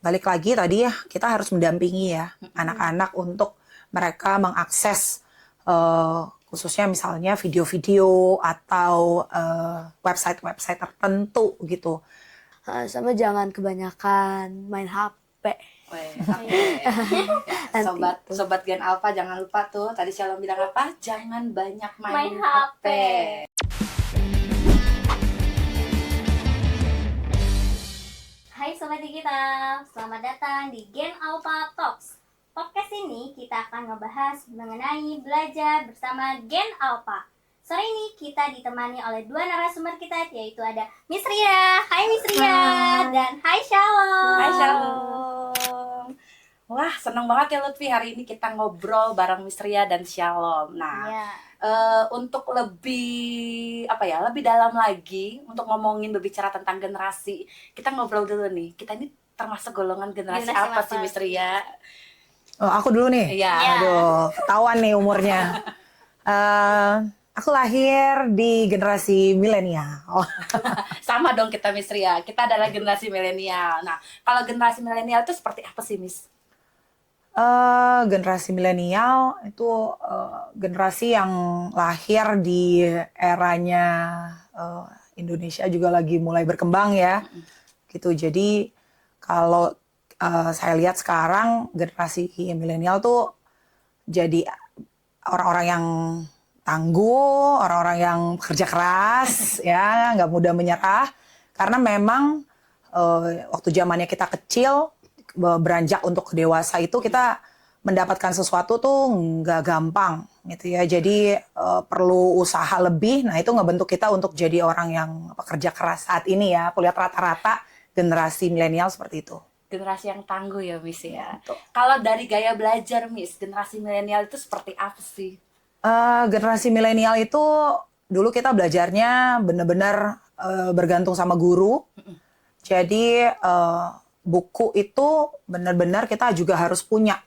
balik lagi tadi ya, kita harus mendampingi ya anak-anak untuk mereka mengakses khususnya misalnya video-video atau website-website tertentu gitu. Sama jangan kebanyakan main HP. Sobat Gen Alpha jangan lupa tuh tadi Shalom bilang apa? Jangan banyak main HP. Hai Sobat Digital, selamat datang di Gen Alpha Talks. Podcast ini kita akan ngebahas mengenai belajar bersama Gen Alpha. Sore ini kita ditemani oleh dua narasumber kita, yaitu ada Miss Ria. Hai Miss Ria. Dan hai Shalom. Hai Shalom. Wah, senang banget ya Lutfi, hari ini kita ngobrol bareng Miss Ria dan Shalom. Nah, untuk lebih dalam lagi untuk ngomongin berbicara tentang generasi, kita ngobrol dulu nih. Kita ini termasuk golongan generasi apa sih Miss Ria? Oh, aku dulu nih. Iya. Aduh, ketahuan nih umurnya. Aku lahir di generasi milenial. Oh. Sama dong kita Miss Ria. Kita adalah generasi milenial. Nah, kalau generasi milenial itu seperti apa sih Miss? Generasi milenial itu generasi yang lahir di eranya Indonesia juga lagi mulai berkembang ya, gitu. Jadi kalau saya lihat sekarang generasi milenial tuh jadi orang-orang yang tangguh, orang-orang yang kerja keras, ya, nggak mudah menyerah. Karena memang waktu zamannya kita kecil, beranjak untuk dewasa itu kita mendapatkan sesuatu tuh nggak gampang, gitu ya. Jadi perlu usaha lebih. Nah itu ngebentuk kita untuk jadi orang yang pekerja keras saat ini ya. Aku lihat rata-rata generasi milenial seperti itu. Generasi yang tangguh ya Miss ya. Kalau dari gaya belajar Miss, generasi milenial itu seperti apa sih? Generasi milenial itu dulu kita belajarnya benar-benar bergantung sama guru. Jadi buku itu benar-benar kita juga harus punya.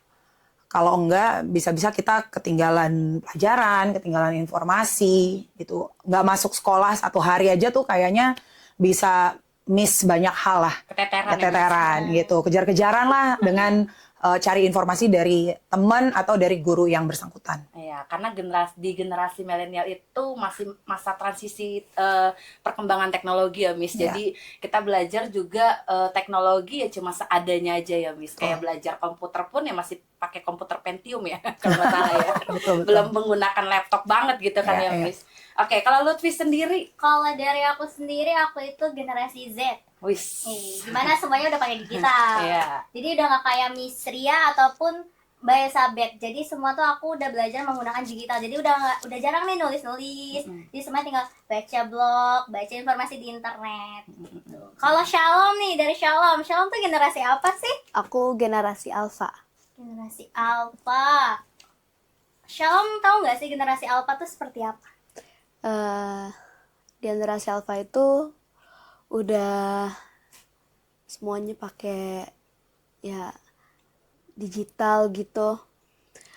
Kalau enggak bisa-bisa kita ketinggalan pelajaran, ketinggalan informasi gitu. Nggak masuk sekolah 1 hari aja tuh kayaknya bisa miss banyak hal lah. Keteteran gitu. Kejar-kejaran lah dengan cari informasi dari teman atau dari guru yang bersangkutan. Iya, karena generasi milenial itu masih masa transisi perkembangan teknologi ya Miss. Ya. Jadi kita belajar juga teknologi ya cuma seadanya aja ya Miss. Kayak belajar komputer pun ya masih pakai komputer Pentium ya kalau nggak salah ya. Betul. Belum menggunakan laptop banget gitu kan ya Miss. Oke, kalau Lutfi sendiri? Kalau dari aku sendiri, aku itu generasi Z. Wis. Dimana semuanya udah pakai digital. Iya. Jadi udah nggak kayak Miss Ria ataupun Mbak Elizabeth. Jadi semua tuh aku udah belajar menggunakan digital. Jadi udah jarang nih nulis-nulis. Jadi semua tinggal baca blog, baca informasi di internet. Kalau Shalom nih, dari Shalom tuh generasi apa sih? Aku generasi Alpha. Generasi Alpha. Shalom tahu nggak sih generasi Alpha tuh seperti apa? Generasi Alpha itu udah semuanya pakai ya digital gitu.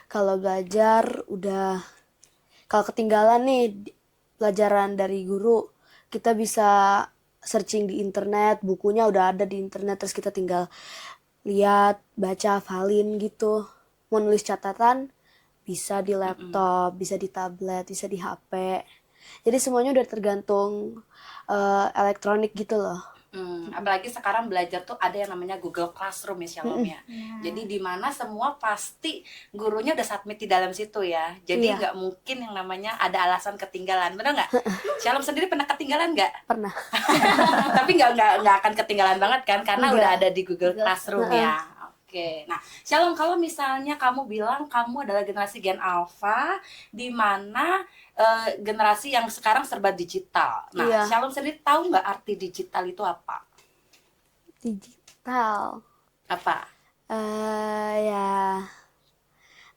Kalau belajar udah, kalau ketinggalan nih pelajaran dari guru, kita bisa searching di internet, bukunya udah ada di internet, terus kita tinggal lihat, baca, hafalin gitu. Mau nulis catatan bisa di laptop, bisa di tablet, bisa di HP. Jadi semuanya udah tergantung elektronik gitu loh. Apalagi sekarang belajar tuh ada yang namanya Google Classroom ya Shalom ya. Jadi di mana semua pasti gurunya udah submit di dalam situ ya. Jadi nggak mungkin yang namanya ada alasan ketinggalan, benar nggak? Shalom sendiri pernah ketinggalan nggak? Pernah. Tapi nggak akan ketinggalan banget kan karena udah ada di Google Classroom ya. Oke, nah Shalom, kalau misalnya kamu bilang kamu adalah generasi Gen Alpha, di mana generasi yang sekarang serba digital. Nah, Shalom sendiri tahu nggak arti digital itu apa? Digital. Apa? Ya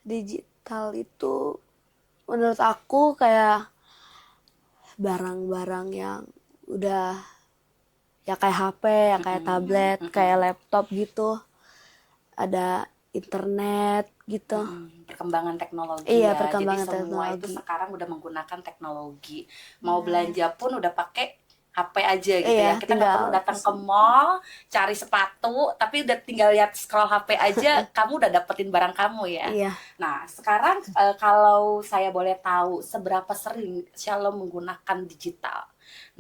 digital itu menurut aku kayak barang-barang yang udah ya kayak HP, ya kayak tablet, kayak laptop gitu. Ada internet gitu. Perkembangan teknologi Iya, ya. perkembangan jadi semua teknologi. itu sekarang udah menggunakan teknologi. Mau belanja pun udah pakai HP aja gitu Iya, ya. Kita nggak tinggal perlu datang ke mall cari sepatu, tapi udah tinggal lihat scroll HP aja, kamu udah dapetin barang kamu ya. Iya. Nah, sekarang kalau saya boleh tahu, seberapa sering Shalom menggunakan digital?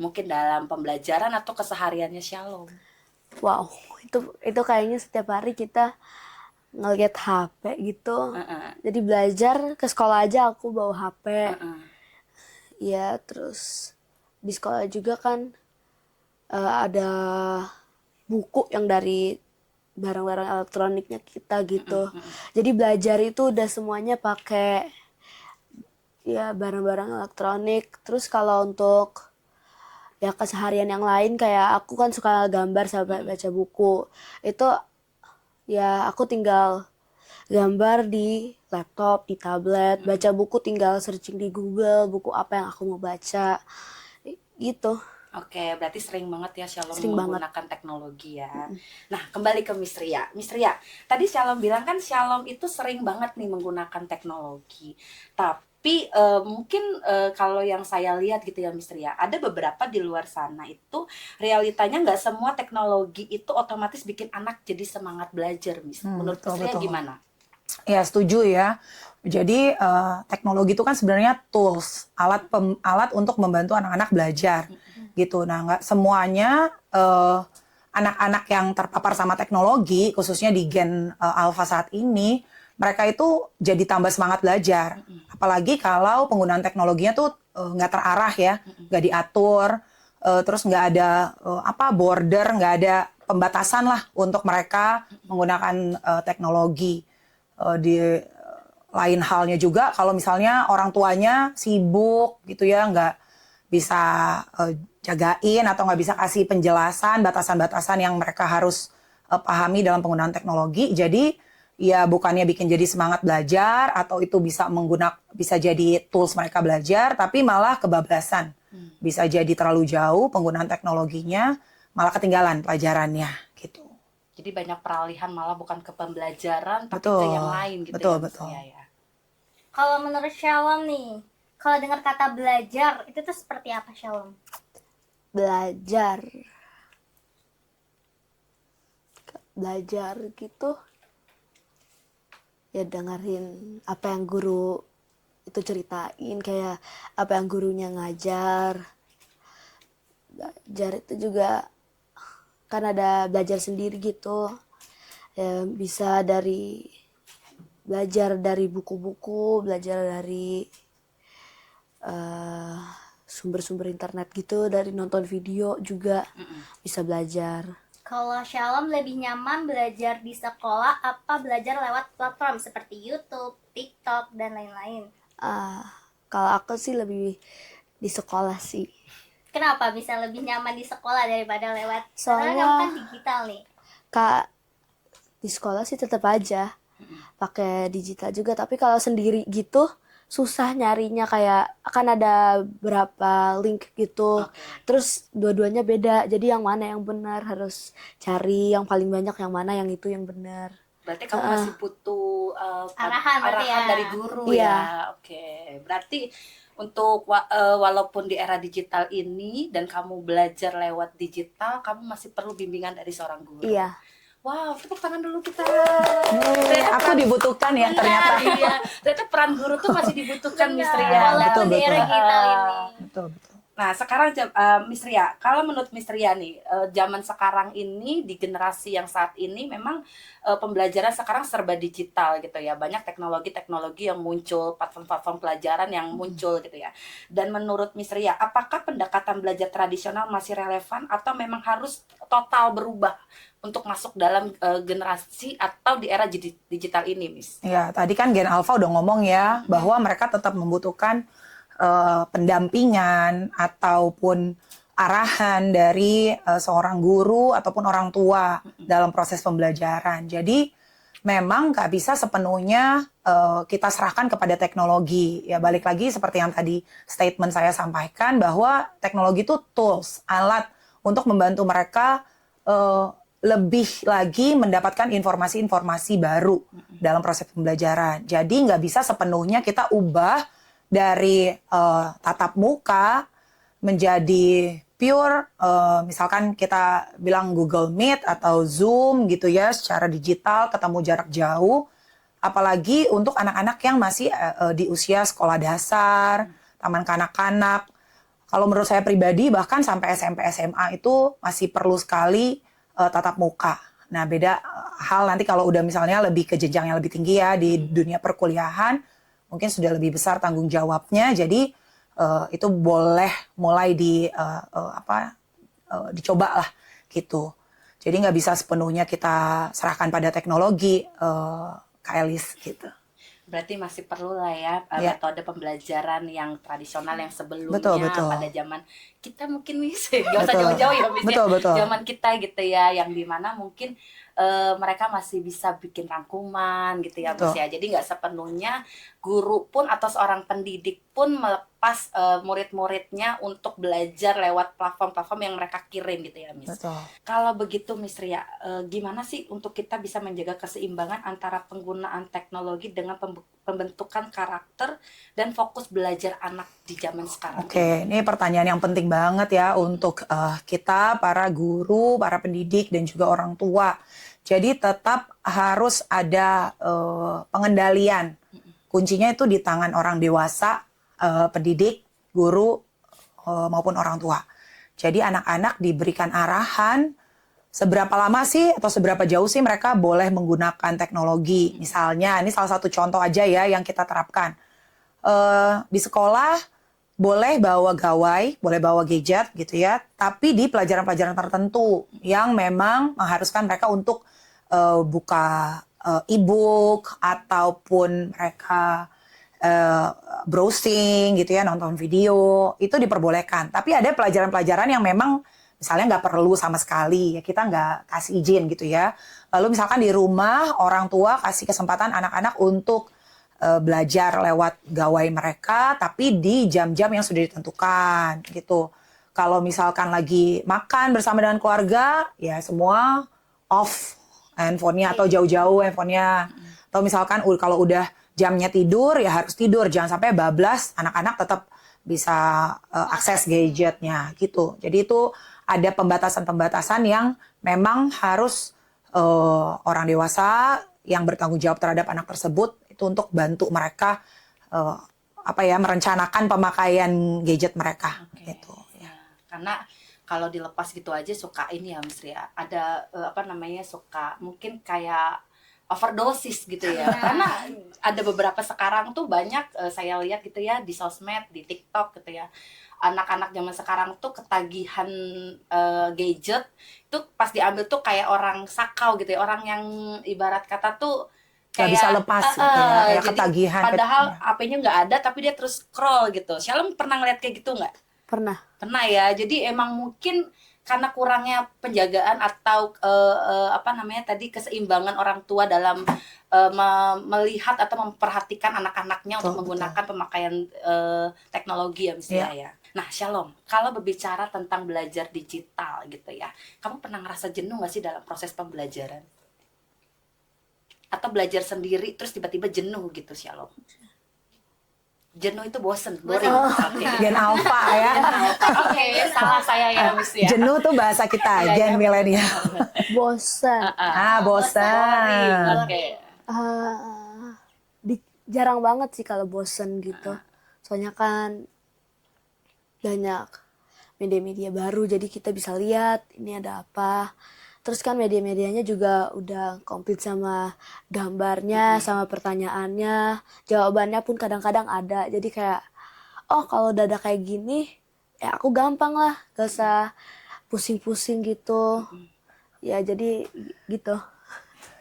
Mungkin dalam pembelajaran atau kesehariannya Shalom? Wow, itu kayaknya setiap hari kita ngeliat HP gitu. Jadi belajar ke sekolah aja aku bawa HP. Ya, terus di sekolah juga kan ada buku yang dari barang-barang elektroniknya kita gitu. Jadi belajar itu udah semuanya pakai ya barang-barang elektronik. Terus kalau untuk ya keseharian yang lain kayak aku kan suka gambar sama baca buku. Itu ya aku tinggal gambar di laptop, di tablet, baca buku tinggal searching di Google, buku apa yang aku mau baca. Gitu. Oke, berarti sering banget ya Shalom Sering menggunakan teknologi ya. Nah, kembali ke Miss Ria. Miss Ria, tadi Shalom bilang kan Shalom itu sering banget nih menggunakan teknologi. Tapi mungkin kalau yang saya lihat gitu ya Miss Ria, ada beberapa di luar sana itu realitanya nggak semua teknologi itu otomatis bikin anak jadi semangat belajar, Miss. Menurut betul, Miss Ria betul. gimana? Ya, setuju ya. Jadi teknologi itu kan sebenarnya tools, alat untuk membantu anak-anak belajar gitu. Nah, nggak semuanya anak-anak yang terpapar sama teknologi, khususnya di Gen Alpha saat ini, mereka itu jadi tambah semangat belajar. Apalagi kalau penggunaan teknologinya tuh nggak terarah ya, nggak diatur, terus nggak ada border, nggak ada pembatasan lah untuk mereka menggunakan teknologi. Di lain halnya juga kalau misalnya orang tuanya sibuk gitu ya, nggak bisa jagain atau nggak bisa kasih penjelasan batasan-batasan yang mereka harus pahami dalam penggunaan teknologi. Jadi ya bukannya bikin jadi semangat belajar atau itu bisa jadi tools mereka belajar, tapi malah kebablasan. Bisa jadi terlalu jauh penggunaan teknologinya, malah ketinggalan pelajarannya gitu. Jadi banyak peralihan malah bukan ke pembelajaran tapi Betul, ke yang lain gitu betul, ya. Miss betul. Ria, ya. Kalau menurut Shalom nih, kalau dengar kata belajar itu tuh seperti apa Shalom? Belajar gitu ya, dengerin apa yang guru itu ceritain, kayak apa yang gurunya ngajar. Belajar itu juga kan ada belajar sendiri gitu ya, bisa belajar dari buku-buku, belajar dari sumber-sumber internet gitu, dari nonton video juga bisa belajar. Kalau Shalom lebih nyaman belajar di sekolah apa belajar lewat platform seperti YouTube, TikTok, dan lain-lain? Kalau aku sih lebih di sekolah sih. Kenapa bisa lebih nyaman di sekolah daripada lewat? Soalnya Karena kamu kan digital nih. Kak, di sekolah sih tetap aja pakai digital juga, tapi kalau sendiri gitu susah nyarinya, kayak akan ada berapa link gitu. Terus dua-duanya beda, jadi yang mana yang benar, harus cari yang paling banyak yang mana yang itu yang benar. Berarti kamu masih butuh Arahan ya. dari guru Iya. ya. Oke. Berarti untuk walaupun di era digital ini dan kamu belajar lewat digital, kamu masih perlu bimbingan dari seorang guru. Iya. Wow, tepuk tangan dulu kita. Aku dibutuhkan ya ternyata. Iya, ternyata peran guru tuh masih dibutuhkan, Miss Ria. Walaupun di era digital ini. Betul, betul. Nah, sekarang Miss Ria, kalau menurut Miss Ria nih, zaman sekarang ini di generasi yang saat ini memang pembelajaran sekarang serba digital gitu ya. Banyak teknologi-teknologi yang muncul, platform-platform pelajaran yang muncul gitu ya. Dan menurut Miss Ria, apakah pendekatan belajar tradisional masih relevan atau memang harus total berubah untuk masuk dalam generasi atau di era digital ini, Miss? Ya, tadi kan Gen Alpha udah ngomong ya bahwa mereka tetap membutuhkan pendampingan ataupun arahan dari seorang guru ataupun orang tua dalam proses pembelajaran. Jadi memang nggak bisa sepenuhnya kita serahkan kepada teknologi. Ya balik lagi seperti yang tadi statement saya sampaikan bahwa teknologi itu tools, alat untuk membantu mereka lebih lagi mendapatkan informasi-informasi baru dalam proses pembelajaran. Jadi nggak bisa sepenuhnya kita ubah dari tatap muka menjadi pure misalkan kita bilang Google Meet atau Zoom gitu ya, secara digital ketemu jarak jauh. Apalagi untuk anak-anak yang masih di usia sekolah dasar, taman kanak-kanak. Kalau menurut saya pribadi bahkan sampai SMP SMA itu masih perlu sekali tatap muka. Nah, beda hal nanti kalau udah misalnya lebih ke jenjang yang lebih tinggi ya di dunia perkuliahan, mungkin sudah lebih besar tanggung jawabnya. Jadi itu boleh mulai dicoba lah gitu. Jadi nggak bisa sepenuhnya kita serahkan pada teknologi, Kak Elis gitu. Berarti masih perlu lah ya, metode pembelajaran yang tradisional yang sebelumnya Betul. pada zaman kita mungkin nih, gak usah jauh-jauh ya, betul. zaman kita gitu ya, yang dimana mungkin mereka masih bisa bikin rangkuman gitu ya, Miss ya. Jadi nggak sepenuhnya guru pun atau seorang pendidik pun melepas murid-muridnya untuk belajar lewat platform-platform yang mereka kirim gitu ya, Miss. Betul. Kalau begitu, Miss Ria, gimana sih untuk kita bisa menjaga keseimbangan antara penggunaan teknologi dengan pembentukan karakter dan fokus belajar anak di zaman sekarang? Oke, ini pertanyaan yang penting banget ya untuk kita, para guru, para pendidik, dan juga orang tua. Jadi tetap harus ada pengendalian. Kuncinya itu di tangan orang dewasa, pendidik, guru, maupun orang tua. Jadi anak-anak diberikan arahan seberapa lama sih atau seberapa jauh sih mereka boleh menggunakan teknologi. Misalnya, ini salah satu contoh aja ya yang kita terapkan. Di sekolah boleh bawa gawai, boleh bawa gadget gitu ya, tapi di pelajaran-pelajaran tertentu yang memang mengharuskan mereka untuk buka e-book ataupun mereka browsing gitu ya, nonton video, itu diperbolehkan. Tapi ada pelajaran-pelajaran yang memang misalnya nggak perlu sama sekali, ya kita nggak kasih izin gitu ya. Lalu misalkan di rumah orang tua kasih kesempatan anak-anak untuk belajar lewat gawai mereka, tapi di jam-jam yang sudah ditentukan gitu. Kalau misalkan lagi makan bersama dengan keluarga, ya semua off handphonenya atau jauh-jauh handphonenya. Atau misalkan kalau udah jamnya tidur, ya harus tidur. Jangan sampai bablas, anak-anak tetap bisa akses gadgetnya gitu. Jadi itu ada pembatasan-pembatasan yang memang harus orang dewasa yang bertanggung jawab terhadap anak tersebut itu untuk bantu mereka merencanakan pemakaian gadget mereka gitu ya. Karena kalau dilepas gitu aja suka ini ya, Miss Ria, ada suka mungkin kayak overdosis gitu ya. Karena ada beberapa sekarang tuh banyak saya lihat gitu ya di sosmed, di TikTok gitu ya, anak-anak zaman sekarang tuh ketagihan gadget tuh pas diambil tuh kayak orang sakau gitu ya, orang yang ibarat kata tuh nggak bisa lepas gitu ya, kayak ketagihan. Padahal HP-nya nggak ada tapi dia terus scroll gitu. Shalom pernah ngeliat kayak gitu nggak? Pernah Ya. Jadi emang mungkin karena kurangnya penjagaan atau keseimbangan orang tua dalam melihat atau memperhatikan anak-anaknya untuk menggunakan pemakaian teknologi ya misalnya ya. Nah, Shalom, kalau berbicara tentang belajar digital gitu ya, kamu pernah ngerasa jenuh nggak sih dalam proses pembelajaran? Atau belajar sendiri terus tiba-tiba jenuh gitu, Shalom? Jenuh itu bosen, boring. Gen alpha ya. Oke, salah saya ya, Miss ya. Jenuh tuh bahasa kita, gen milenial. bosan. Bosan. Oke. Jarang banget sih kalau bosan gitu. Soalnya kan banyak media-media baru, jadi kita bisa lihat ini ada apa. Terus kan media-medianya juga udah komplit sama gambarnya, sama pertanyaannya, jawabannya pun kadang-kadang ada. Jadi kayak, oh kalau udah ada kayak gini, ya aku gampang lah, gak usah pusing-pusing gitu. Ya jadi gitu.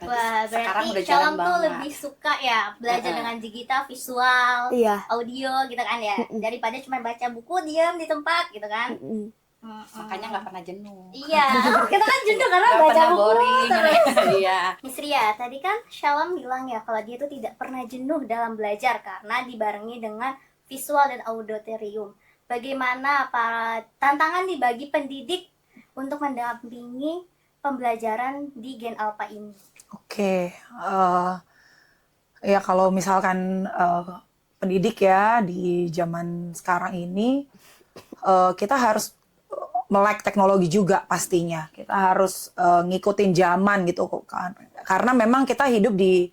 Wah, Sekarang berarti udah jarang Shalom tuh banget. lebih suka ya belajar dengan digital, visual, Iya. audio gitu kan ya, daripada cuma baca buku diam di tempat gitu kan. Makanya nggak pernah jenuh. Iya, kita kan jenuh karena Nggak baca pernah buku boring. terus. Iya. Miss Ria, tadi kan Shalom bilang ya kalau dia tuh tidak pernah jenuh dalam belajar karena dibarengi dengan visual dan auditorium. Bagaimana para tantangan bagi pendidik untuk mendampingi pembelajaran di Gen Alpha ini? Oke, ya kalau misalkan pendidik ya di zaman sekarang ini kita harus melek teknologi juga pastinya. Kita harus ngikutin zaman gitu kan. Karena memang kita hidup di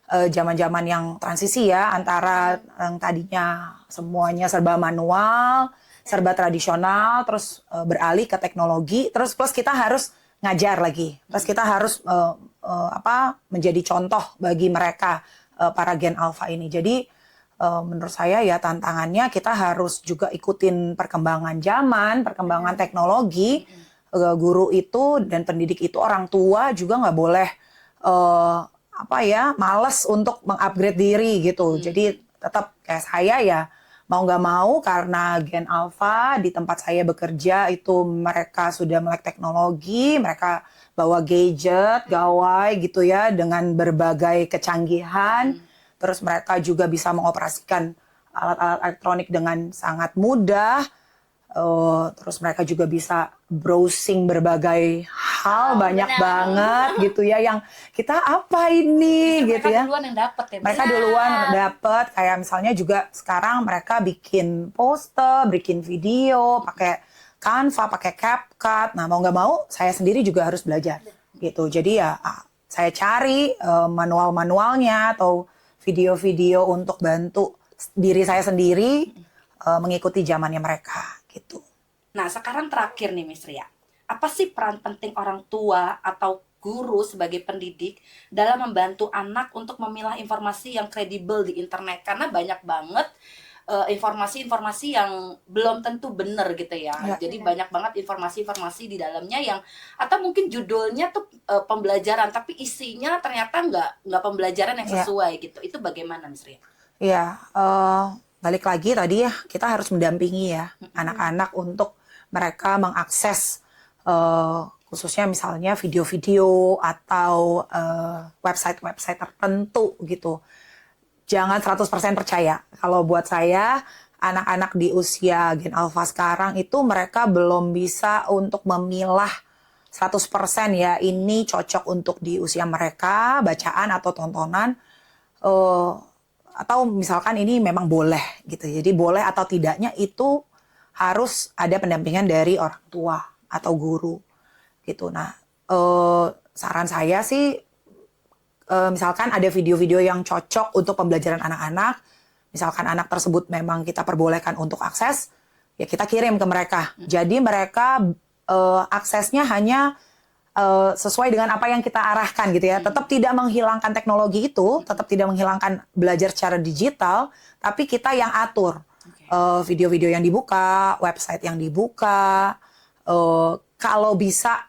zaman-zaman yang transisi ya, antara yang tadinya semuanya serba manual, serba tradisional, terus beralih ke teknologi, terus plus kita harus ngajar lagi, terus kita harus menjadi contoh bagi mereka para Gen Alpha ini. Jadi menurut saya ya tantangannya kita harus juga ikutin perkembangan zaman, perkembangan teknologi. Guru itu dan pendidik itu, orang tua juga nggak boleh males untuk mengupgrade diri gitu. Jadi tetap kayak saya ya, mau nggak mau karena Gen Alpha di tempat saya bekerja itu mereka sudah melek teknologi, mereka bawa gadget, gawai gitu ya dengan berbagai kecanggihan. Terus mereka juga bisa mengoperasikan alat-alat elektronik dengan sangat mudah. Terus mereka juga bisa browsing berbagai hal, banyak benar. banget gitu ya, yang kita apa ini Justru gitu mereka ya. duluan yang dapet ya. Mereka duluan dapet, kayak misalnya juga sekarang mereka bikin poster, bikin video, pakai Canva, pakai CapCut. Nah mau nggak mau, saya sendiri juga harus belajar gitu. Jadi ya saya cari manual-manualnya atau video-video untuk bantu diri saya sendiri mengikuti zamannya mereka gitu. Nah, sekarang terakhir nih Miss Ria. Apa sih peran penting orang tua atau guru sebagai pendidik dalam membantu anak untuk memilah informasi yang kredibel di internet? Karena banyak banget informasi-informasi yang belum tentu benar gitu ya. Jadi banyak banget informasi-informasi di dalamnya yang atau mungkin judulnya tuh pembelajaran tapi isinya ternyata nggak pembelajaran yang sesuai gitu. Itu bagaimana Miss Ria? Iya, balik lagi tadi ya, kita harus mendampingi ya anak-anak untuk mereka mengakses khususnya misalnya video-video atau website-website tertentu gitu. Jangan 100% percaya. Kalau buat saya, anak-anak di usia Gen Alpha sekarang itu mereka belum bisa untuk memilah 100% ya, ini cocok untuk di usia mereka, bacaan atau tontonan. Atau misalkan ini memang boleh gitu. Jadi boleh atau tidaknya itu harus ada pendampingan dari orang tua atau guru gitu. Nah, saran saya sih misalkan ada video-video yang cocok untuk pembelajaran anak-anak, misalkan anak tersebut memang kita perbolehkan untuk akses, ya kita kirim ke mereka. Jadi mereka aksesnya hanya sesuai dengan apa yang kita arahkan gitu ya. Tetap tidak menghilangkan teknologi itu, tetap tidak menghilangkan belajar secara digital, tapi kita yang atur. Video-video yang dibuka, website yang dibuka, kalau bisa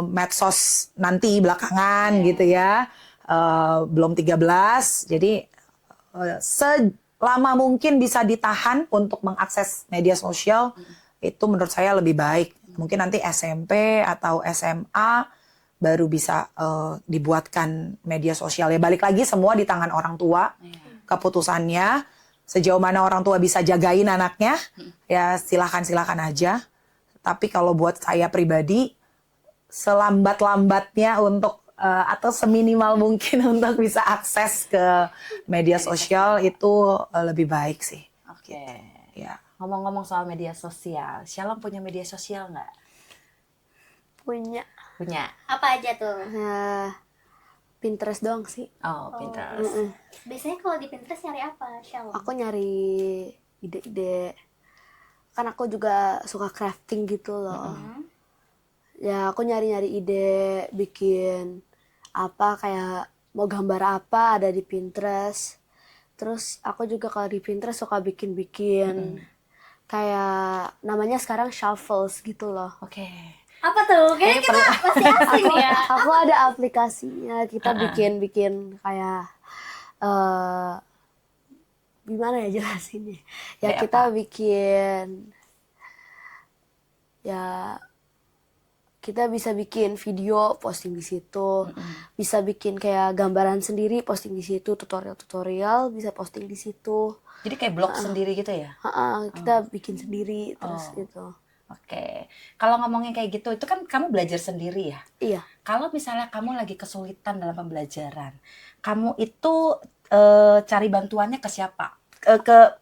medsos nanti belakangan gitu ya. Belum 13, jadi selama mungkin bisa ditahan untuk mengakses media sosial, itu menurut saya lebih baik. Mungkin nanti SMP atau SMA baru bisa dibuatkan media sosial. Ya balik lagi semua di tangan orang tua, keputusannya. Sejauh mana orang tua bisa jagain anaknya, ya silakan aja. Tapi kalau buat saya pribadi, selambat-lambatnya untuk atau seminimal mungkin untuk bisa akses ke media sosial itu lebih baik sih. Oke. Gitu. Ya. Ngomong-ngomong soal media sosial, Shalom punya media sosial nggak? Punya. Punya. Apa aja tuh? Pinterest doang sih. Oh, Pinterest. Biasanya kalau di Pinterest nyari apa, Shalom? Aku nyari ide-ide. Kan aku juga suka crafting gitu loh. Ya aku nyari-nyari ide, bikin apa, kayak mau gambar apa ada di Pinterest. Terus aku juga kalau di Pinterest suka bikin-bikin kayak namanya sekarang shuffles gitu loh. Oke. Apa tuh? Kayaknya kita masih asing ya. Aku ada aplikasinya, kita bikin kayak gimana ya jelasinnya? Ya kayak kita bikin ya kita bisa bikin video posting di situ, bisa bikin kayak gambaran sendiri posting di situ, tutorial bisa posting di situ. Jadi kayak blog sendiri gitu ya? Kita bikin sendiri terus gitu. Oke. Kalau ngomongin kayak gitu, itu kan kamu belajar sendiri ya? Iya. Kalau misalnya kamu lagi kesulitan dalam pembelajaran, kamu itu cari bantuannya ke siapa?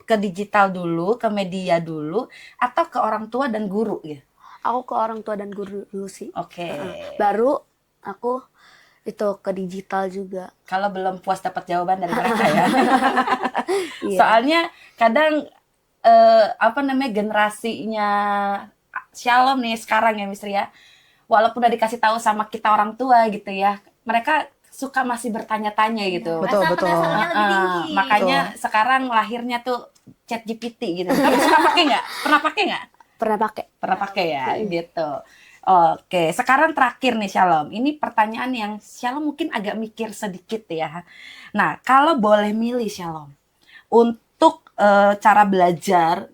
Ke digital dulu, ke media dulu, atau ke orang tua dan guru ya? Aku ke orang tua dan guru dulu sih. Oke. Baru aku itu ke digital juga. Kalau belum puas dapat jawaban dari mereka ya. Iya. Soalnya kadang generasinya Shalom nih sekarang ya Miss Ria, walaupun udah dikasih tahu sama kita orang tua gitu ya, mereka suka masih bertanya-tanya gitu. Betul, Rasa betul. penasarannya lebih tinggi. Makanya sekarang lahirnya tuh ChatGPT gitu. Kamu suka pakai nggak? Pernah pakai nggak? Pernah pakai. Pernah pakai ya, gitu. Oke, sekarang terakhir nih Shalom. Ini pertanyaan yang Shalom mungkin agak mikir sedikit ya. Nah, kalau boleh milih Shalom, untuk cara belajar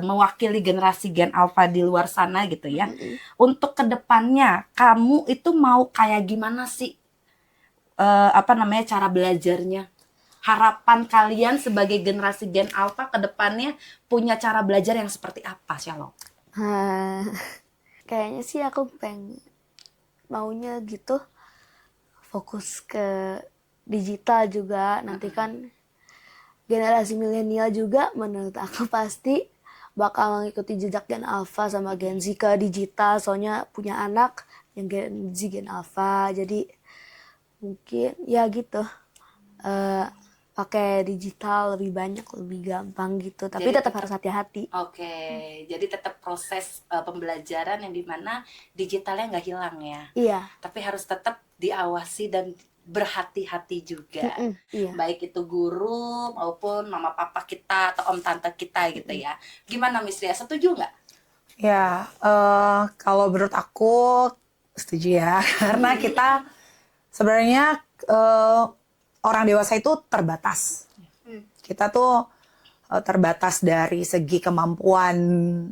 mewakili generasi Gen Alpha di luar sana gitu ya. Untuk kedepannya, kamu itu mau kayak gimana sih? Cara belajarnya? Harapan kalian sebagai generasi Gen Alpha ke depannya punya cara belajar yang seperti apa, Shalom? Kayaknya sih aku maunya gitu fokus ke digital juga. Nanti kan generasi milenial juga menurut aku pasti bakal mengikuti jejak Gen Alpha sama Gen Z ke digital. Soalnya punya anak yang Gen Z Gen Alpha. Jadi mungkin ya gitu. Pakai digital lebih banyak, lebih gampang gitu. Tapi Jadi tetap harus hati-hati. Oke, jadi tetap proses pembelajaran yang dimana digitalnya nggak hilang ya. Iya. Tapi harus tetap diawasi dan berhati-hati juga. Iya. Baik itu guru maupun mama papa kita atau om tante kita gitu ya. Gimana Miss Ria, setuju nggak? Ya, kalau menurut aku setuju ya, karena kita sebenarnya orang dewasa itu terbatas. Kita tuh terbatas dari segi kemampuan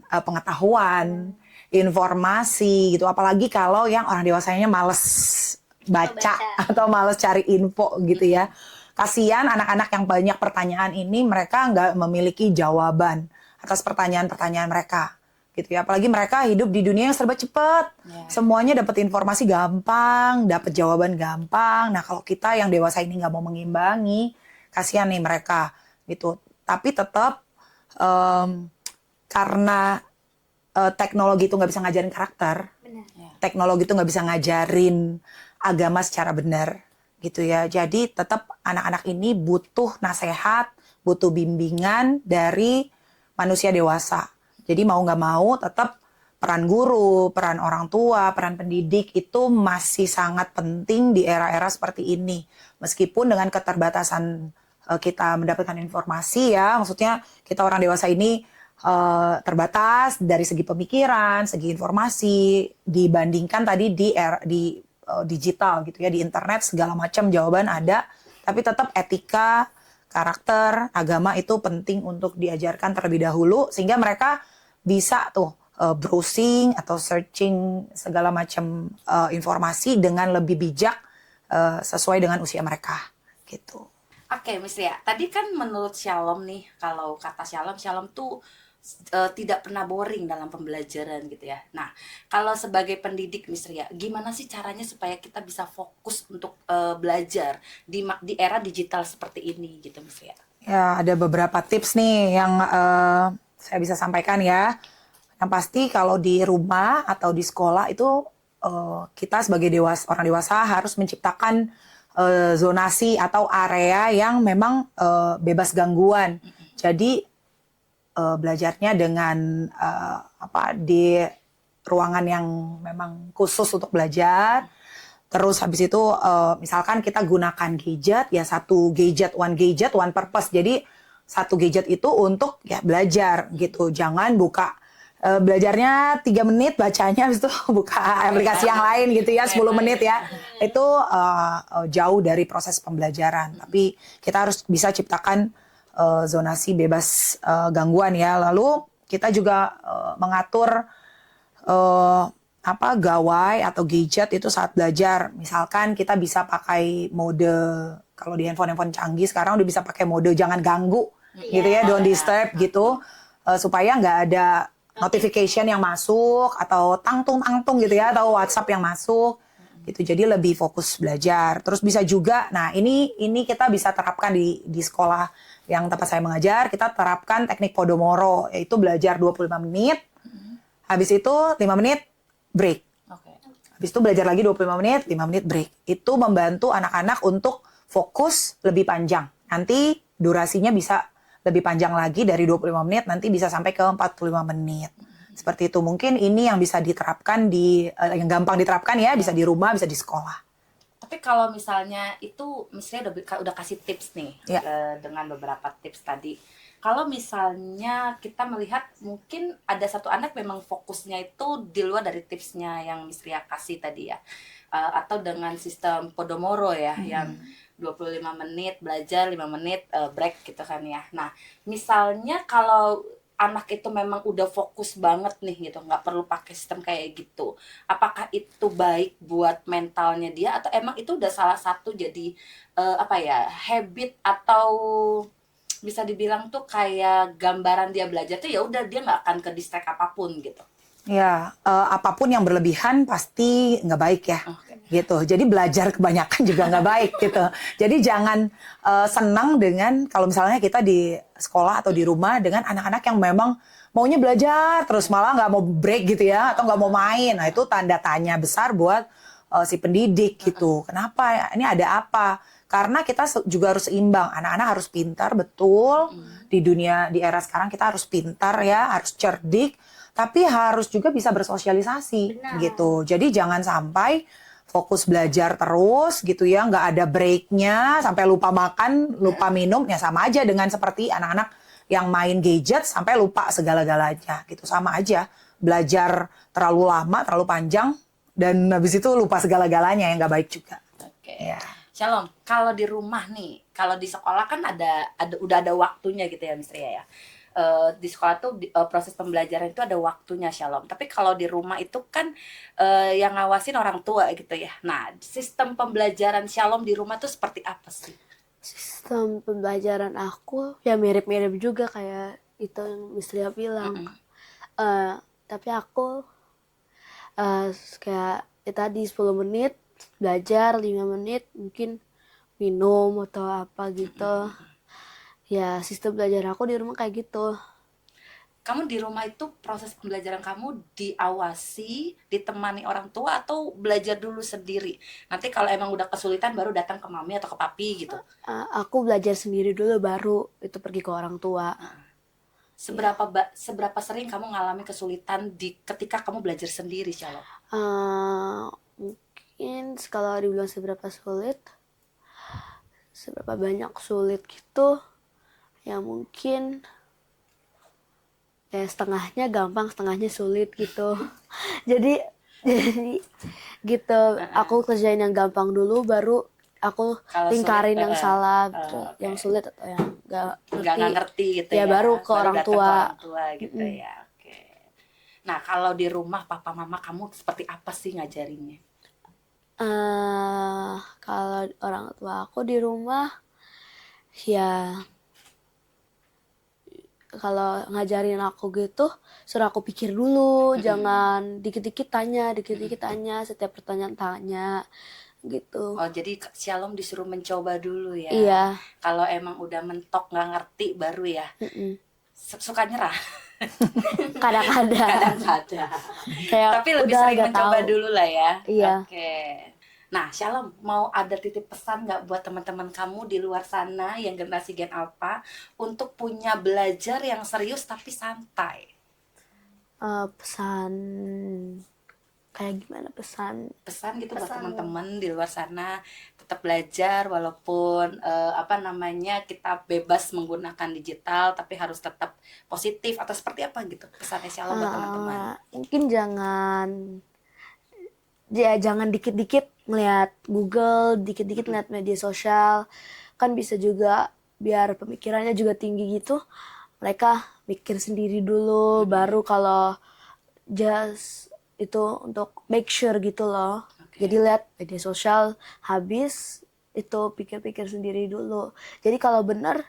pengetahuan, informasi gitu. Apalagi kalau yang orang dewasanya males baca atau males cari info gitu ya. Kasihan anak-anak yang banyak pertanyaan ini, mereka nggak memiliki jawaban atas pertanyaan-pertanyaan mereka. Gitu ya. Apalagi mereka hidup di dunia yang serba cepat. Semuanya dapat informasi gampang, dapat jawaban gampang. Nah, kalau kita yang dewasa ini nggak mau mengimbangi, kasihan nih mereka gitu. Tapi tetap karena teknologi itu nggak bisa ngajarin karakter, teknologi itu nggak bisa ngajarin agama secara benar gitu ya. Jadi tetap anak-anak ini butuh nasihat, butuh bimbingan dari manusia dewasa. Jadi mau nggak mau tetap peran guru, peran orang tua, peran pendidik itu masih sangat penting di era-era seperti ini. Meskipun dengan keterbatasan kita mendapatkan informasi ya, maksudnya kita orang dewasa ini terbatas dari segi pemikiran, segi informasi dibandingkan tadi di digital gitu ya, di internet segala macam jawaban ada, tapi tetap etika, karakter, agama itu penting untuk diajarkan terlebih dahulu sehingga mereka bisa tuh browsing atau searching segala macam informasi dengan lebih bijak sesuai dengan usia mereka gitu. Oke, Miss Ria. Tadi kan menurut Shalom nih, kalau kata Shalom tuh tidak pernah boring dalam pembelajaran gitu ya. Nah, kalau sebagai pendidik Miss Ria, gimana sih caranya supaya kita bisa fokus untuk belajar di era digital seperti ini gitu Miss Ria? Ya, ada beberapa tips nih yang saya bisa sampaikan ya. Yang pasti kalau di rumah atau di sekolah itu kita sebagai orang dewasa harus menciptakan zonasi atau area yang memang bebas gangguan. Jadi belajarnya dengan di ruangan yang memang khusus untuk belajar. Terus habis itu misalkan kita gunakan gadget, ya one gadget, one purpose. Jadi satu gadget itu untuk ya belajar gitu. Jangan buka belajarnya 3 menit, bacanya habis itu buka aplikasi yang lain gitu ya 10 menit ya. Itu jauh dari proses pembelajaran. Tapi kita harus bisa ciptakan zonasi bebas gangguan ya. Lalu kita juga mengatur gawai atau gadget itu saat belajar. Misalkan kita bisa pakai mode, kalau di handphone canggih sekarang udah bisa pakai mode jangan ganggu gitu ya, don't disturb gitu, supaya nggak ada notification yang masuk atau tangtung gitu ya, atau WhatsApp yang masuk gitu. Jadi lebih fokus belajar. Terus bisa juga, nah ini kita bisa terapkan di sekolah yang tempat saya mengajar. Kita terapkan teknik Pomodoro, yaitu belajar 25 menit. Habis itu 5 menit break. Oke. Habis itu belajar lagi 25 menit, 5 menit break. Itu membantu anak-anak untuk fokus lebih panjang. Nanti durasinya bisa lebih panjang lagi dari 25 menit, nanti bisa sampai ke 45 menit. Seperti itu. Mungkin ini yang bisa diterapkan yang gampang diterapkan ya, bisa di rumah, bisa di sekolah. Tapi kalau misalnya itu, misalnya udah kasih tips nih, Ya. dengan beberapa tips tadi. Kalau misalnya kita melihat mungkin ada satu anak memang fokusnya itu di luar dari tipsnya yang Miss Ria kasih tadi ya, atau dengan sistem Pomodoro ya, yang 25 menit belajar, 5 menit break gitu kan ya. Nah, misalnya kalau anak itu memang udah fokus banget nih gitu, nggak perlu pakai sistem kayak gitu. Apakah itu baik buat mentalnya dia, atau emang itu udah salah satu jadi habit, atau bisa dibilang tuh kayak gambaran dia belajar tuh ya udah dia nggak akan ke distract apapun gitu. Ya, apapun yang berlebihan pasti nggak baik ya. Oke. Gitu. Jadi belajar kebanyakan juga nggak baik gitu. Jadi jangan senang dengan kalau misalnya kita di sekolah atau di rumah dengan anak-anak yang memang maunya belajar terus malah nggak mau break gitu ya, atau nggak mau main. Nah itu tanda tanya besar buat si pendidik gitu. Kenapa? Ini ada apa? Karena kita juga harus seimbang. Anak-anak harus pintar, betul. Di era sekarang kita harus pintar ya, harus cerdik. Tapi harus juga bisa bersosialisasi. Benar. Gitu. Jadi jangan sampai fokus belajar terus gitu ya. Nggak ada breaknya, sampai lupa makan, lupa minum. Ya sama aja dengan seperti anak-anak yang main gadget sampai lupa segala-galanya. Gitu, sama aja. Belajar terlalu lama, terlalu panjang. Dan habis itu lupa segala-galanya yang nggak baik juga. Oke. Ya. Shalom, kalau di rumah nih, kalau di sekolah kan udah ada waktunya gitu ya Miss Ria ya. Di sekolah tuh proses pembelajaran itu ada waktunya Shalom. Tapi kalau di rumah itu kan yang ngawasin orang tua gitu ya. Nah, sistem pembelajaran Shalom di rumah tuh seperti apa sih? Sistem pembelajaran aku ya mirip-mirip juga kayak itu yang Miss Ria bilang. Tapi aku kayak ya tadi 10 menit belajar, 5 menit mungkin minum atau apa gitu. Ya sistem belajar aku di rumah kayak gitu. Kamu di rumah itu proses pembelajaran kamu diawasi, ditemani orang tua, atau belajar dulu sendiri? Nanti kalau emang udah kesulitan baru datang ke mami atau ke papi gitu. Aku belajar sendiri dulu baru itu pergi ke orang tua. Seberapa sering kamu ngalami kesulitan ketika kamu belajar sendiri, Shalom? Mungkin kalau dibilang seberapa banyak sulit gitu, ya mungkin ya setengahnya gampang, setengahnya sulit gitu. jadi gitu, aku kerjain yang gampang dulu, baru aku Kalau lingkarin sulit, yang salah, oke. yang sulit atau yang nggak ngerti gitu Ya, ya, baru ke orang datang tua. ke orang tua gitu ya. Oke. Nah, kalau di rumah papa mama kamu seperti apa sih ngajarinnya? Kalau orang tua aku di rumah ya kalau ngajarin aku gitu suruh aku pikir dulu, jangan dikit-dikit tanya, setiap pertanyaan tanya gitu. Oh, jadi Shalom disuruh mencoba dulu ya. Iya. Kalau emang udah mentok nggak ngerti baru ya. Suka nyerah. Kadang-kadang. Kadang-kadang. Kayak Tapi lebih udah sering gak mencoba tahu. dulu lah ya. Iya. Oke. Nah, Shalom, mau ada titip pesan nggak buat teman-teman kamu di luar sana yang generasi Gen Alpha untuk punya belajar yang serius tapi santai? Pesan kayak gimana pesan? Pesan gitu buat Pesan. teman-teman di luar sana, tetap belajar walaupun kita bebas menggunakan digital, tapi harus tetap positif, atau seperti apa gitu pesannya Shalom buat teman-teman? Mungkin jangan dikit-dikit ngeliat Google, dikit-dikit ngeliat media sosial, kan bisa juga biar pemikirannya juga tinggi gitu. Mereka mikir sendiri dulu, baru kalau just itu untuk make sure gitu loh. Oke. Jadi lihat media sosial habis itu pikir-pikir sendiri dulu. Jadi kalau benar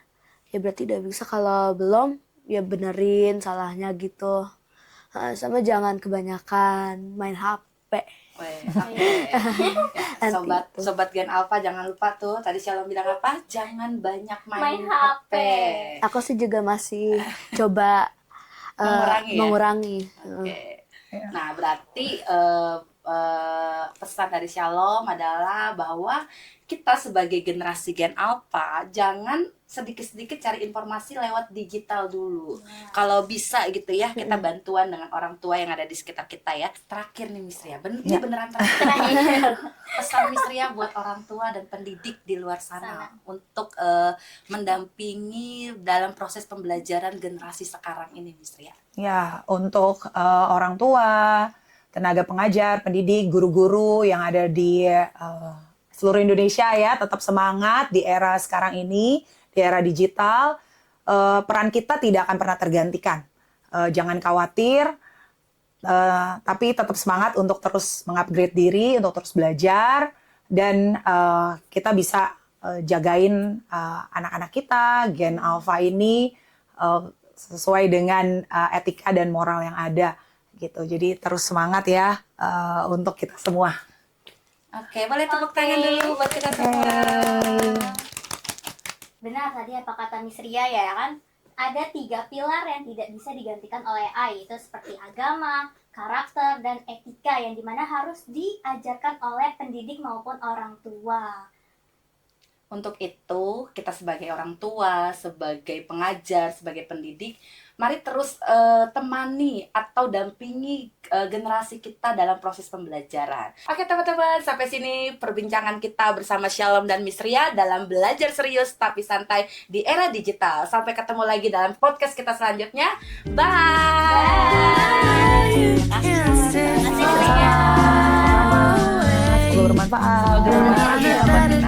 ya berarti udah bisa, kalau belum ya benerin salahnya gitu. Sama jangan kebanyakan main HP. Oke. Ya, sobat Gen Alpha jangan lupa tuh tadi Shalom bilang apa? Jangan banyak main HP. Aku sih juga masih coba Mengurangi ya? mengurangi. Oke. Nah, berarti pesan dari Shalom adalah bahwa kita sebagai generasi Gen Alpha jangan sedikit-sedikit cari informasi lewat digital dulu. Kalau bisa gitu ya, kita bantuan dengan orang tua yang ada di sekitar kita ya. Terakhir nih Miss Ria, ini beneran terakhir. Pesan Miss Ria buat orang tua dan pendidik di luar sana untuk mendampingi dalam proses pembelajaran generasi sekarang ini Miss Ria. Ya, untuk orang tua, tenaga pengajar, pendidik, guru-guru yang ada di seluruh Indonesia ya, tetap semangat di era sekarang ini, di era digital. Peran kita tidak akan pernah tergantikan. Jangan khawatir, tapi tetap semangat untuk terus mengupgrade diri, untuk terus belajar, dan kita bisa jagain anak-anak kita, Gen Alpha ini, sesuai dengan etika dan moral yang ada gitu. Jadi terus semangat ya untuk kita semua. Oke, boleh tepuk tangan dulu buat kita semua. Benar tadi apa kata Miss Ria ya kan? Ada 3 pilar yang tidak bisa digantikan oleh AI, itu seperti agama, karakter, dan etika yang dimana harus diajarkan oleh pendidik maupun orang tua. Untuk itu, kita sebagai orang tua, sebagai pengajar, sebagai pendidik, mari terus temani atau dampingi generasi kita dalam proses pembelajaran. Oke teman-teman, sampai sini perbincangan kita bersama Shalom dan Miss Ria dalam belajar serius tapi santai di era digital. Sampai ketemu lagi dalam podcast kita selanjutnya. Bye! Semoga bermanfaat.